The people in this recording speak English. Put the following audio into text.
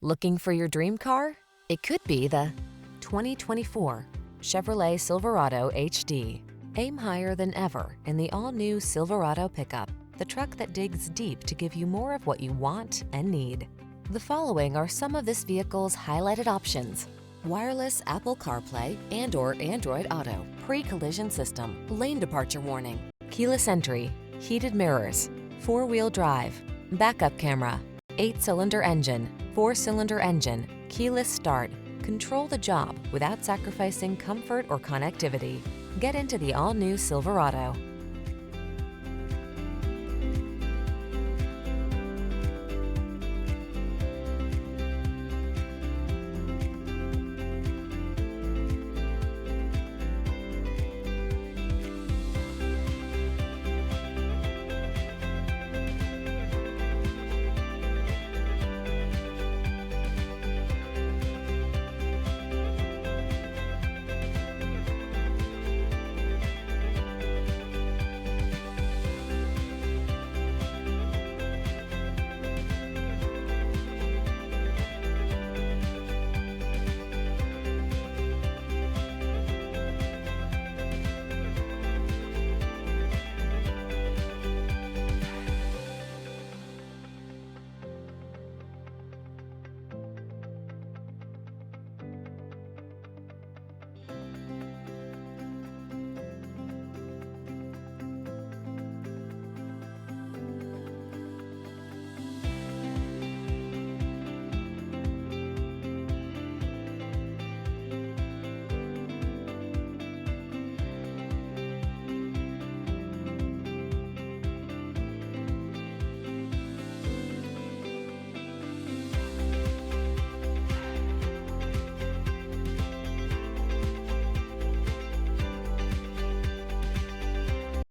Looking for your dream car? It could be the 2024 Chevrolet Silverado HD. Aim higher than ever in the all-new Silverado pickup, the truck that digs deep to give you more of what you want and need. The following are some of this vehicle's highlighted options: wireless Apple Carplay and/or Android Auto, pre-collision system, lane departure warning, keyless entry, heated mirrors, four-wheel drive, backup camera, 8-cylinder engine, 4-cylinder engine, keyless start. Control the job without sacrificing comfort or connectivity. Get into the all-new Silverado.